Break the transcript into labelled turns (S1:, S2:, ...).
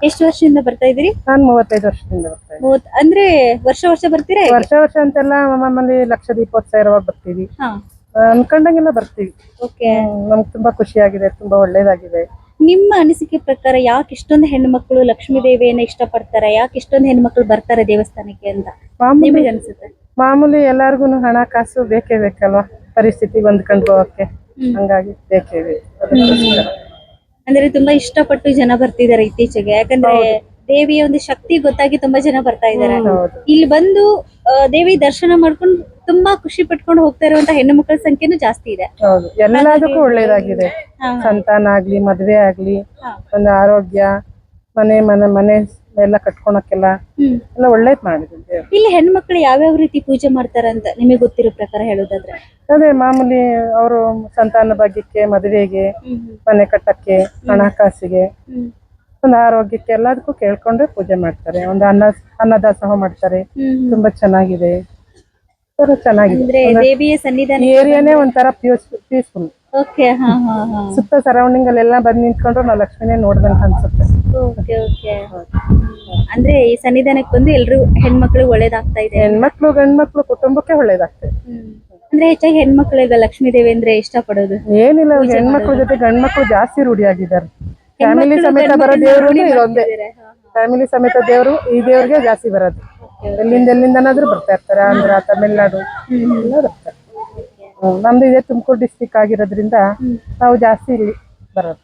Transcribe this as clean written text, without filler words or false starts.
S1: ಎಷ್ಟು ವರ್ಷದಿಂದ ಬರ್ತಾ ಇದ್ದೀರಿ?
S2: ನಾನು 35 ವರ್ಷದಿಂದ ಬರ್ತಾ ಇದ್ದೀನಿ.
S1: ಅಂದ್ರೆ ವರ್ಷ ವರ್ಷ ಬರ್ತೀರಾ ಹೇಗೆ?
S2: ವರ್ಷ ಅಂತೆಲ್ಲ ಮಾಮೂಲಿ ಲಕ್ಷ ದೀಪೋತ್ಸವ ಇರುವಾಗ ಬರ್ತೀವಿ.
S1: ಹಾ.
S2: ಅನ್ಕೊಂಡಂಗೆಲ್ಲ ಬರ್ತೀವಿ.
S1: ಓಕೆ.
S2: ನಮ್ಗೆ ತುಂಬಾ ಖುಷಿಯಾಗಿದೆ, ತುಂಬಾ ಒಳ್ಳೇದಾಗಿದೆ.
S1: ನಿಮ್ಮ ಅನಿಸಿಕೆ ಪ್ರಕಾರ ಯಾಕೆ ಇಷ್ಟೊಂದು ಹೆಣ್ಮಕ್ಳು ಲಕ್ಷ್ಮೀ ದೇವಿಯನ್ನ ಇಷ್ಟಪಡ್ತಾರೆ, ಯಾಕೆ ಇಷ್ಟೊಂದು ಹೆಣ್ಮಕ್ಳು ಬರ್ತಾರೆ ದೇವಸ್ಥಾನಕ್ಕೆ ಅಂತ ನಿಮಗೆ ಅನ್ಸುತ್ತೆ?
S2: ಮಾಮೂಲಿ ಎಲ್ಲಾರ್ಗು ಹಣಕಾಸು ಬೇಕೇ ಬೇಕಲ್ವಾ, ಪರಿಸ್ಥಿತಿ ಹೊಂದ್ಕೊಂಡು ಹೋಗಕ್ಕೆ. ಹಂಗಾಗಿ ಬೇಕೇ ಬೇಕು.
S1: ಅಂದ್ರೆ ತುಂಬಾ ಇಷ್ಟಪಟ್ಟು ಜನ ಬರ್ತಿದ್ದಾರೆ ಇತ್ತೀಚೆಗೆ, ಯಾಕಂದ್ರೆ ದೇವಿಯ ಒಂದು ಶಕ್ತಿ ಗೊತ್ತಾಗಿ ತುಂಬಾ ಜನ ಬರ್ತಾ ಇದ್ದಾರೆ. ಇಲ್ಲಿ ಬಂದು ದೇವಿ ದರ್ಶನ ಮಾಡ್ಕೊಂಡು ತುಂಬಾ ಖುಷಿ ಪಟ್ಕೊಂಡು ಹೋಗ್ತಾ ಇರುವಂತ ಹೆಣ್ಣು ಮಕ್ಕಳ ಸಂಖ್ಯೆನೂ ಜಾಸ್ತಿ ಇದೆ.
S2: ಹೌದು, ಎಲ್ಲದಕ್ಕೂ ಒಳ್ಳೇದಾಗಿದೆ. ಸಂತಾನ ಆಗ್ಲಿ, ಮದ್ವೆ ಆಗ್ಲಿ, ಒಂದು ಆರೋಗ್ಯ, ಮನೆ ಎಲ್ಲ ಕಟ್ಕೊಳಕ್ಕೆಲ್ಲ ಎಲ್ಲ ಒಳ್ಳೇದ್ ಮಾಡಿದೆ.
S1: ಇಲ್ಲಿ ಹೆಣ್ಮಕ್ಳು ಯಾವ್ಯಾವ ರೀತಿ ಪೂಜೆ ಮಾಡ್ತಾರ ಅಂತ ನಿಮಗೆ ಗೊತ್ತಿರೋ ಪ್ರಕಾರ ಹೇಳೋದಾದ್ರೆ?
S2: ಅದೇ ಮಾಮೂಲಿ ಅವರು ಸಂತಾನ ಭಾಗ್ಯಕ್ಕೆ, ಮದುವೆಗೆ, ಮನೆ ಕಟ್ಟಕ್ಕೆ, ಹಣಕಾಸಿಗೆ, ಒಂದು ಆರೋಗ್ಯಕ್ಕೆ ಎಲ್ಲದಕ್ಕೂ ಕೇಳ್ಕೊಂಡ್ರೆ ಪೂಜೆ ಮಾಡ್ತಾರೆ. ಒಂದು ಅನ್ನದಾಸೋಹ ಮಾಡ್ತಾರೆ. ತುಂಬಾ ಚೆನ್ನಾಗಿದೆ, ಚೆನ್ನಾಗಿದೆ.
S1: ದೇವಿಯ ಸನ್ನಿಧಾನ
S2: ಏರಿಯಾನೇ ಒಂಥರ ಪೀಸ್ಫುಲ್.
S1: ಓಕೆ.
S2: ಸುತ್ತ ಸರೌಂಡಿಂಗ್ ಅಲ್ಲೆಲ್ಲ ಬಂದ್ ನಿಂತ್ಕೊಂಡ್ರು ನಾವು ಲಕ್ಷ್ಮಿನೇ ನೋಡ್ದಂಗ ಅನ್ಸುತ್ತೆ.
S1: Okay okay. ಅಂದ್ರೆ ಈ ಸನ್ನಿಧಾನಕ್ಕೆ ಬಂದು ಎಲ್ರು ಹೆಣ್ಮಕ್ಳು ಒಳ್ಳೇದಾಗ್ತಾ ಇದೆ.
S2: ಹೆಣ್ಮಕ್ಳು ಗಂಡ್ಮಕ್ಳು ಕುಟುಂಬಕ್ಕೆ ಒಳ್ಳೇದಾಗ್ತದೆ.
S1: ಅಂದ್ರೆ ಹೆಚ್ಚಾಗಿ ಹೆಣ್ಮಕ್ಳು ಈಗ ಲಕ್ಷ್ಮೀ ದೇವಿ ಅಂದ್ರೆ ಇಷ್ಟಪಡೋದು
S2: ಏನಿಲ್ಲ, ಹೆಣ್ಮಕ್ಳ ಜೊತೆ ಗಂಡ್ಮಕ್ಳು ಜಾಸ್ತಿ ರೂಢಿಯಾಗಿದ್ದಾರೆ. ಫ್ಯಾಮಿಲಿ ಸಮೇತ ಬರೋ ದೇವ್ರು ಇದೊಂದೇ. ಫ್ಯಾಮಿಲಿ ಸಮೇತ ದೇವ್ರು ಈ ದೇವ್ರಿಗೆ ಜಾಸ್ತಿ ಬರೋದು. ಎಲ್ಲಿಂದನಾದ್ರೂ ಬರ್ತಾ ಇರ್ತಾರೆ. ಆಂಧ್ರ, ತಮಿಳ್ನಾಡು ಎಲ್ಲ ಬರ್ತಾರೆ. ನಮ್ದು ಇದೆ ತುಮಕೂರು ಡಿಸ್ಟಿಕ್ ಆಗಿರೋದ್ರಿಂದ ನಾವು ಜಾಸ್ತಿ ಇಲ್ಲಿ ಬರೋದು.